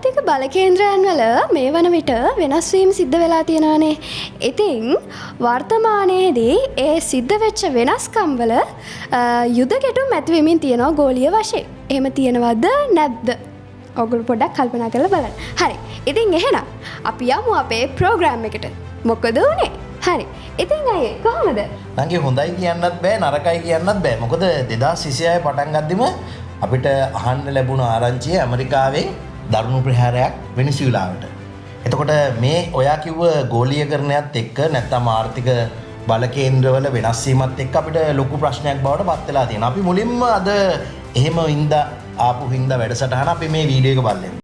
ආර්ථික බල කේන්ද්‍රයන් වල මේ වන විට වෙනස් වීම සිද්ධ වෙලා තියෙනවානේ. ඉතින් වර්තමානයේදී ඒ සිද්ධ වෙච්ච වෙනස්කම් වල යුද ගැටුම් ඇති වෙමින් තියෙනවා ගෝලීය වශයෙන්. එහෙම තියෙනවද නැද්ද? ඔයගොල්ලෝ පොඩ්ඩක් කල්පනා කරලා බලන්න. හරි. ඉතින් එහෙනම් අපි යමු අපේ ප්‍රෝග්‍රෑම් එකට. මොකද උනේ? හරි. ඉතින් අයියේ කොහමද? නංගි හොඳයි කියන්නත් බෑ නරකයි කියන්නත් බෑ. මොකද 2026 පටන් ගද්දිම අපිට අහන්න ලැබුණ ආරංචිය ඇමරිකාවෙන් දරුණු ප්‍රහාරයක් වෙනිසුලාවට. එතකොට මේ ඔයා කිව්ව ගෝලීයකරණයත් එක්ක නැත්නම් ආර්ථික බල කේන්ද්‍රවල වෙනස් වීමත් එක්ක අපිට ලොකු ප්‍රශ්නයක් බවට පත් වෙලා තියෙනවා. අපි මුලින්ම අද එහෙම ආපු හින්දා වැඩසටහන අපි මේ වීඩියෝ එක බලමු.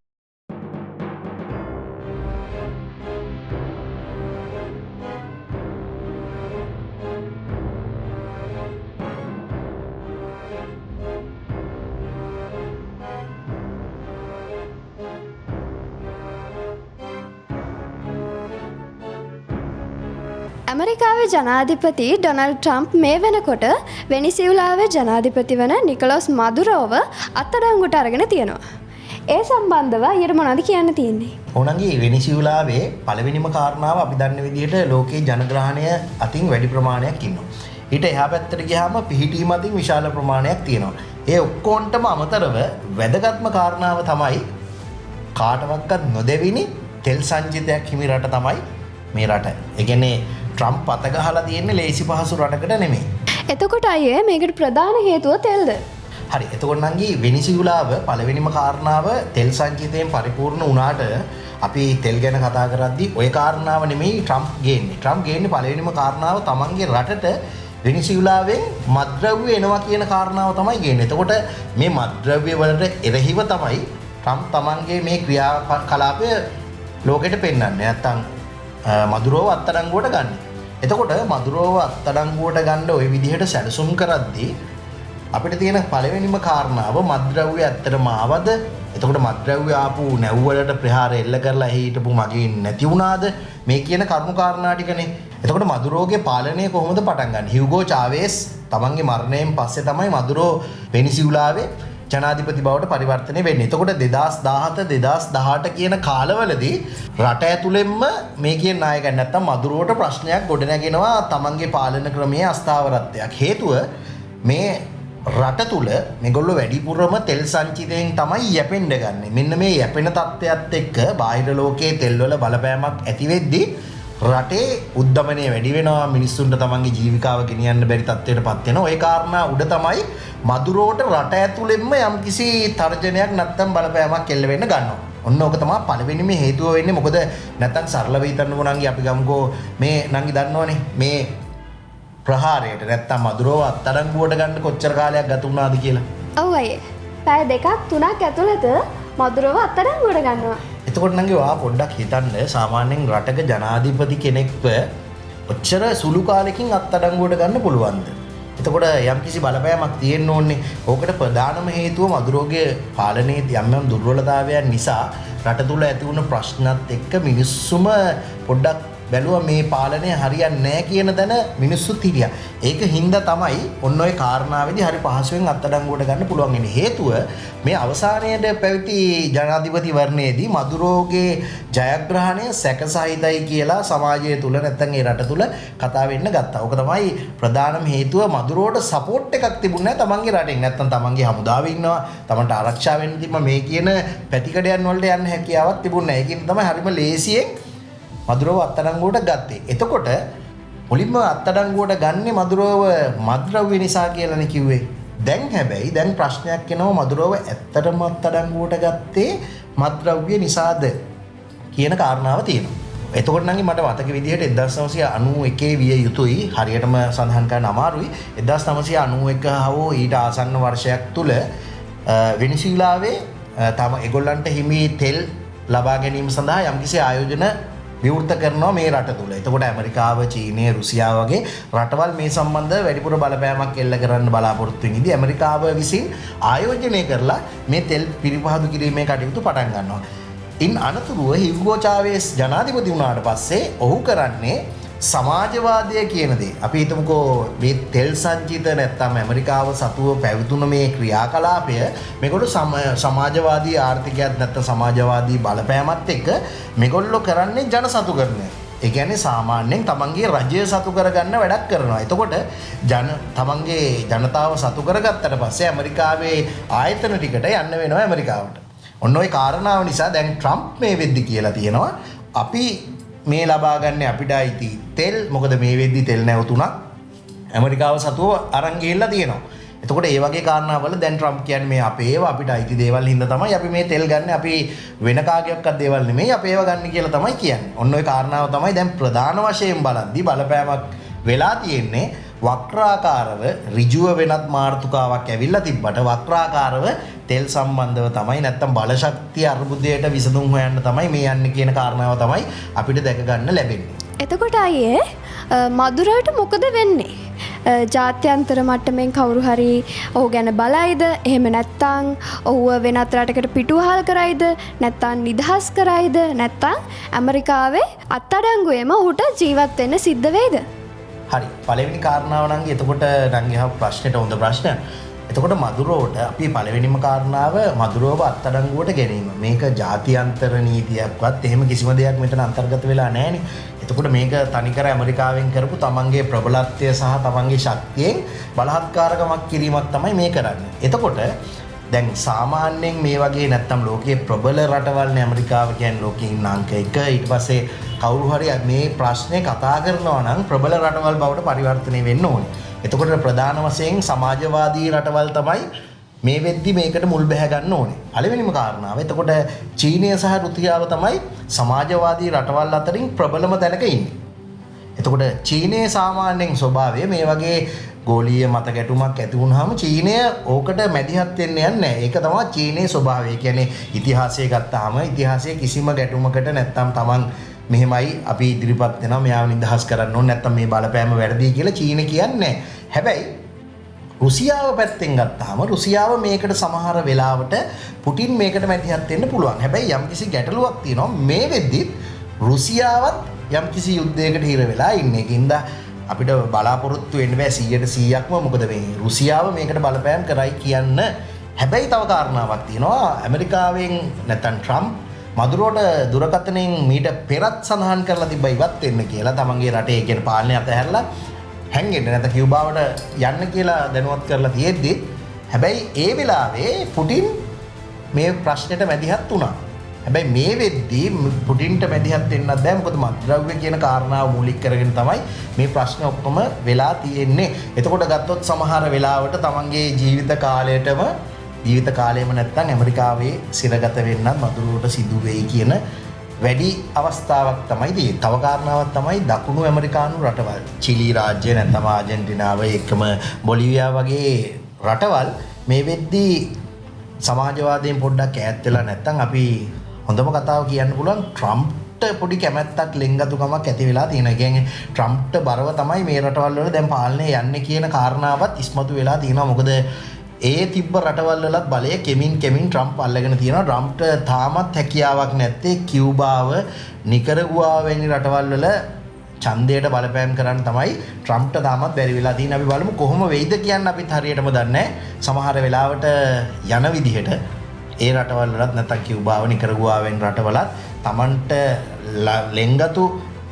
ඇමරිකාවේ ජනාධිපති ඩොනල්ඩ් ට්‍රම්ප් මේ වෙනකොට වෙනිසියුලාවේ ජනාධිපති වන නිකොලස් මදුරෝව අත්අඩංගුවට අරගෙන තියෙනවා. ඒ සම්බන්ධව ඊට මොනවද කියන්න තියෙන්නේ? ඕනංගි වෙනිසියුලාවේ පළවෙනිම කාරණාව අපි දන්න විදිහට ලෝකේ ජනග්‍රහණය අතින් වැඩි ප්‍රමාණයක් ඉන්නවා. ඊට එහා පැත්තට ගියාම පිහිටීම අතින් විශාල ප්‍රමාණයක් තියෙනවා. ඒ ඔක්කොන්ටම අමතරව වැදගත්ම කාරණාව තමයි කාටවත් නොදෙවිනි තෙල් සංචිතයක් හිමි රට තමයි මේ රට. ඒ කියන්නේ ට්‍රම්ප් අත ගහලා තියෙන්නේ ලේසි පහසු රටකට නෙමෙයි. එතකොට අයියේ මේකට ප්‍රධාන හේතුව තෙල්ද? හරි. එතකොට නංගි වෙනිසියුලාව පළවෙනිම කාරණාව තෙල් සංචිතයෙන් පරිපූර්ණ වුණාට අපි තෙල් ගැන කතා කරද්දී ওই කාරණාව නෙමෙයි ට්‍රම්ප් ගේන්නේ. ට්‍රම්ප් ගේන්නේ පළවෙනිම කාරණාව තමන්ගේ රටට වෙනිසියුලාවෙන් මත්ද්‍රව්‍ය එනවා කියන කාරණාව තමයි ගේන්නේ. එතකොට මේ මත්ද්‍රව්‍ය වලට එරෙහිව තමයි ට්‍රම්ප් තමන්ගේ මේ ක්‍රියාකලාපය ලෝකෙට පෙන්වන්නේ. නැත්තම් මදුරෝව අත්අඩංගුවට ගන්න. එතකොට මදුරෝව අත්අඩංගුවට ගන්න ওই විදිහට සැලසුම් කරද්දී අපිට තියෙන පළවෙනිම කාරණාව මත්ද්‍රව්‍ය ඇත්තටම ආවද? එතකොට මත්ද්‍රව්‍ය ආපු නැව්වලට ප්‍රහාර එල්ල කරලා එහි හිටපු මගින් නැති වුණාද? මේ කියන කරුණු කාරණා ටිකනේ. එතකොට මදුරෝගේ පාලනය කොහොමද පටන් ගන්නේ? හියුගෝ චාවේස් තමන්ගේ මරණයෙන් පස්සේ තමයි මදුරෝ වෙනිසියුලාවේ ජනාධිපති බවට පරිවර්තනය වෙන්නේ. එතකොට 2017 2018 කියන කාලවලදී රට ඇතුළෙන්ම මේ කියන නායකයන් නැත්තම් මදුරුවට ප්‍රශ්නයක් ගොඩනගෙනවා තමන්ගේ පාලන ක්‍රමයේ අස්ථාවරත්වයක්. හේතුව මේ රට තුල මේගොල්ලෝ වැඩිපුරම තෙල් සංචිතයෙන් තමයි යැපෙන්න ගන්නේ. මෙන්න මේ යැපෙන තත්ත්වයක් එක්ක බාහිර ලෝකයේ තෙල් වල බලපෑමක් ඇති වෙද්දී රටේ උද්දමනය වැඩි වෙනවා. මිනිස්සුන්ට තමන්ගේ ජීවිකාව ගෙනියන්න බැරි තත්ත්වයකටපත් වෙනවා. ওই කාරණා උඩ තමයි මදුරුවට රට ඇතුළෙන්ම යම්කිසි තර්ජනයක් නැත්තම් බලපෑමක් එල්ල වෙන්න ගන්නවා. ඔන්න ඕක තමයි පළවෙනිම හේතුව වෙන්නේ. මොකද නැත්තම් සරලව හිතන්නකෝ නංගි අපි ගමුකෝ මේ නංගි දන්නවනේ මේ ප්‍රහාරයට නැත්තම් මදුරුව අත්අඩංගුවට ගන්න කොච්චර කාලයක් ගත වුණාද කියලා. ඔව් අයියේ. පැය 2ක් 3ක් ඇතුළත මදුරුව අත්අඩංගුවට ගන්නවා. එතකොට නංගි ඔයා පොඩ්ඩක් හිතන්න සාමාන්‍යයෙන් රටක ජනාධිපති කෙනෙක්ව ඔච්චර සුළු කාලෙකින් අත්අඩංගුවට ගන්න පුළුවන්ද? එතකොට යම්කිසි බලපෑමක් තියෙන්න ඕනේ. ඕකට ප්‍රධානම හේතුව මදුරුවගේ පාලනයේ යම් යම් දුර්වලතාවයන් නිසා රට තුල ඇති වුණ ප්‍රශ්නත් එක්ක මිනිස්සුම පොඩ්ඩක් බැලුවා මේ පාලනය හරියන්නේ නැහැ කියන දන මිනිස්සුත් හිටියා. ඒක හින්දා තමයි ඔන්න ඔය කාරණාවේදී හරි පහසුවෙන් අත්අඩංගුවට ගන්න පුළුවන් වෙන්නේ. හේතුව මේ අවසානයේදී පැවති ජනාධිපතිවරණයේදී මදුරෝගේ ජයග්‍රහණය සැකසහිතයි කියලා සමාජය තුල නැත්තම් ඒ රට තුල කතා වෙන්න ගත්තා. ඕක තමයි ප්‍රධානම හේතුව. මදුරෝට සපෝට් එකක් තිබුණේ නැහැ තමන්ගේ රටෙන්. නැත්තම් තමන්ගේ හමුදාවේ ඉන්නවා. තමන්ට ආරක්ෂා වෙන්න තිබ්බ මේ කියන පැතිකඩයන් වලට යන්න හැකියාවක් තිබුණේ නැහැ. ඒකින් තමයි හරිම ලේසියෙන් මදුරෝව අත්අඩංගුවට ගත්තේ. එතකොට මුලින්ම අත්අඩංගුවට ගන්නේ මදුරෝව මත්ද්‍රව්‍ය නිසා කියලානේ කිව්වේ. දැන් හැබැයි දැන් ප්‍රශ්නයක් එනවා මදුරෝව ඇත්තටම අත්අඩංගුවට ගත්තේ මත්ද්‍රව්‍ය නිසාද කියන කාරණාව තියෙනවා. එතකොට නම් මට මතක විදිහට 1991 විය යුතුයි හරියටම සඳහන් කරන්න අමාරුයි. 1991 හවෝ ඊට ආසන්න වර්ෂයක් තුල වෙනිසියුලාවේ තම ඒගොල්ලන්ට හිමි තෙල් ලබා ගැනීම සඳහා යම්කිසි ආයෝජන විවෘත කරනවා මේ රට තුල. එතකොට ඇමරිකාව, චීනය, රුසියාව වගේ රටවල් මේ සම්බන්ධව වැඩිපුර බලපෑමක් එල්ල කරන්න බලාපොරොත්තු වෙනදී ඇමරිකාව විසින් ආයෝජනය කරලා මේ තෙල් පිරිපහදු කිරීමේ කටයුතු පටන් ගන්නවා. ඉන් අනතුරුව හියුගෝ චාවේස් ජනාධිපති වුණාට පස්සේ ඔහු කරන්නේ සමාජවාදය කියන දේ අපි හිතමුකෝ මේ තෙල් සංචිත නැත්තම් ඇමරිකාව සතුව පැවතුන මේ ක්‍රියාකලාපය මේගොල්ලෝ සමාජවාදී ආර්ථිකයක් නැත්තම් සමාජවාදී බලපෑමත් එක්ක මේගොල්ලෝ කරන්නේ ජන සතුකරණය. ඒ කියන්නේ සාමාන්‍යයෙන් තමන්ගේ රජය සතු කරගන්න වැඩක් කරනවා. එතකොට තමන්ගේ ජනතාව සතු කරගත්තට පස්සේ ඇමරිකාවේ ආයතන ටිකට යන්න වෙනවා ඇමරිකාවට. ඔන්න ඔය කාරණාව නිසා දැන් ට්‍රම්ප් මේ වෙද්දි කියලා තියෙනවා අපි මේ ලබා ගන්න අපිට අයිති තෙල් මොකද මේ වෙද්දි තෙල් නැවතුණක් ඇමරිකාව සතුව අරන් ගිහිල්ලා තියෙනවා. එතකොට ඒ වගේ කාරණාවල දැන් ට්‍රම්ප් කියන්නේ මේ අපේව අපිට අයිති දේවල් හින්දා තමයි අපි මේ තෙල් ගන්න අපි වෙන කාගේවත් දේවල් නෙමෙයි අපේව ගන්න කියලා තමයි කියන්නේ. ඔන්න ඔය කාරණාව තමයි දැන් ප්‍රධාන වශයෙන් බලද්දි බලපෑමක් වෙලා තියෙන්නේ වක්‍රාකාරව ඍජුව වෙනත් මාතෘකාවක් ඇවිල්ලා තිබ්බට වක්‍රාකාරව තෙල් සම්බන්ධව තමයි නැත්තම් බලශක්තිය අර්බුදයට විසඳුම් හොයන්න තමයි මේ යන්නේ කියන කාරණාව තමයි අපිට දැක ගන්න ලැබෙන්නේ. එතකොට අයියේ මදුරට මොකද වෙන්නේ? ජාත්‍යන්තර මට්ටමින් කවුරු හරි ඔහු ගැන බලයිද? එහෙම නැත්නම් ඔහුව වෙනත් රටකට පිටුවහල් කරයිද? නැත්නම් නිදහස් කරයිද? නැත්නම් ඇමරිකාවේ අත්අඩංගුවේම ඔහුට ජීවත් වෙන්න සිද්ධ වෙයිද? හරි. පළවෙනි කාරණාව නම් එතකොට නංගි අහපු ප්‍රශ්නෙට හොඳ ප්‍රශ්නයක්. එතකොට මදුරෝට අපි පළවෙනිම කාරණාව මදුරෝව අත්අඩංගුවට ගැනීම. මේක ජාත්‍යන්තර නීතියක්වත් එහෙම කිසිම දෙයක් මෙතන අන්තර්ගත වෙලා නැහැනේ. එතකොට මේක තනිකර ඇමරිකාවෙන් කරපු තමන්ගේ ප්‍රබලත්වය සහ තමන්ගේ ශක්තියෙන් බලහත්කාරකමක් කිරීමක් තමයි මේ කරන්නේ. එතකොට දැන් සාමාන්‍යයෙන් මේ වගේ නැත්තම් ලෝකයේ ප්‍රබල රටවල්නේ ඇමරිකාව කියන්නේ ලෝකයේ ඉන්න අංක 1. ඊට පස්සේ කවුරු හරි මේ ප්‍රශ්නේ කතා කරනවා නම් ප්‍රබල රටවල් බවට පරිවර්තනය වෙන්න ඕනේ. එතකොට ප්‍රධාන වශයෙන් සමාජවාදී රටවල් තමයි මේ වෙද්දි මේකට මුල් බැහැ ගන්න ඕනේ. පළවෙනිම කාරණාව. එතකොට චීනය සහ රුසියාව තමයි සමාජවාදී රටවල් අතරින් ප්‍රබලම තැනක ඉන්නේ. එතකොට චීනයේ සාමාන්‍යයෙන් ස්වභාවය මේ වගේ ගෝලීය මත ගැටුමක් ඇති වුනහම චීනය ඕකට මැදිහත් වෙන්න යන්නේ නැහැ. ඒක තමයි චීනයේ ස්වභාවය. කියන්නේ ඉතිහාසය ගත්තාම ඉතිහාසයේ කිසිම ගැටුමකට නැත්තම් Taman මෙහෙමයි අපි ඉදිරිපත් වෙනවා මෙයාව නිදහස් කරන්න ඕනේ නැත්තම් මේ බලපෑම වැරදි කියලා චීන කියන්නේ. හැබැයි රුසියාව පැත්තෙන් ගත්තාම රුසියාව මේකට සමහර වෙලාවට පුටින් මේකට මැදිහත් වෙන්න පුළුවන්. හැබැයි යම්කිසි ගැටලුවක් තියෙනවා මේ වෙද්දිත් රුසියාවත් යම්කිසි යුද්ධයකට හිර වෙලා ඉන්නේ. ඒකින්ද අපිට බලාපොරොත්තු වෙන්න බෑ 100%ක්ම මොකද මේ රුසියාව මේකට බලපෑම් කරයි කියන්න. හැබැයි තව කාරණාවක් තියෙනවා ඇමරිකාවෙන් නැත්තම් ට්‍රම්ප් මදුරෝට දුරකථනයෙන් මීට පෙරත් සඳහන් කරලා තිබ්බා ඉවත් වෙන්න කියලා තමන්ගේ රටේ කියන පාලනය අතහැරලා හැංගෙන්න නැත්නම් කියුබාවට යන්න කියලා දැනුවත් කරලා තියෙද්දි හැබැයි ඒ වෙලාවේ පුටින් මේ ප්‍රශ්නෙට මැදිහත් වුණා. හැබැයි මේ වෙද්දී පුටින්ට මැදිහත් වෙන්නත් බෑ මොකද මත්ද්‍රව්‍ය කියන කාරණාව මූලික කරගෙන තමයි මේ ප්‍රශ්න ඔක්කොම වෙලා තියෙන්නේ. එතකොට ගත්තොත් සමහර වෙලාවට තමන්ගේ ජීවිත කාලයම නැත්තම් ඇමරිකාවේ සිරගත වෙන්නත් මදුරුවට සිදු වෙයි කියන වැඩි අවස්ථාවක් තමයි තියෙන්නේ. තව කාරණාවක් තමයි දකුණු ඇමරිකානු රටවල්. චිලි රාජ්‍ය නැත්නම් ආජන්ටිනාව එක්කම බොලිවියා වගේ රටවල් මේ වෙද්දී සමාජවාදයෙන් පොඩ්ඩක් ඈත් වෙලා නැත්තම් අපි හොඳම කතාව කියන්න පුළුවන් ට්‍රම්ප්ට පොඩි කැමැත්තක් ලෙන්ගතුකමක් ඇති වෙලා තියෙනවා. ඒ කියන්නේ ට්‍රම්ප්ට බරව තමයි මේ රටවල් වල දැන් පාලනය යන්නේ කියන කාරණාවත් ඉස්මතු වෙලා තියෙනවා. මොකද ඒ තිබ්බ රටවල් වලත් බලය කෙමින් ට්‍රම්ප් අල්ලගෙන තියෙනවා. ට්‍රම්ප්ට තාමත් හැකියාවක් නැත්තේ කියුබාව, නිකරගුවා වැනි රටවල් වල ඡන්දයට බලපෑම් කරන්න තමයි ට්‍රම්ප්ට තාමත් බැරි වෙලා තියෙන්නේ. අපි බලමු කොහොම වෙයිද කියන්න අපිත් හරියටම දන්නේ නැහැ. සමහර වෙලාවට යන විදිහට ඒ රටවල් වලත් නැත්තම් කියුබාව, නිකරගුවා වැනි රටවලත් Tamanට ලෙන්ගතු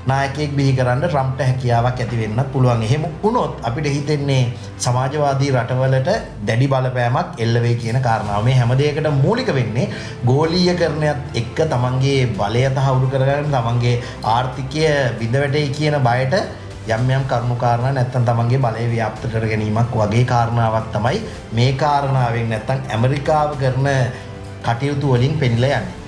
නායකයෙක් බිහි කරන්න ට්‍රම්ප්ට හැකියාවක් ඇති වෙන්නත් පුළුවන්. එහෙම වුණොත් අපිට හිතෙන්නේ සමාජවාදී රටවලට දැඩි බලපෑමක් එල්ල වෙයි කියන කාරණාව. මේ හැම දෙයකට මූලික වෙන්නේ ගෝලීයකරණයත් එක්ක තමන්ගේ බලය තහවුරු කරගන්න, තමන්ගේ ආර්ථිකය බිඳ වැටෙයි කියන බයට යම් කරුණු කාරණා නැත්තම් තමන්ගේ බලය ව්‍යාප්ත කර ගැනීමක් වගේ කාරණාවක් තමයි මේ කාරණාවෙන් නැත්තම් ඇමරිකාව කරන කටයුතු වලින් පෙනිලා යන්නේ.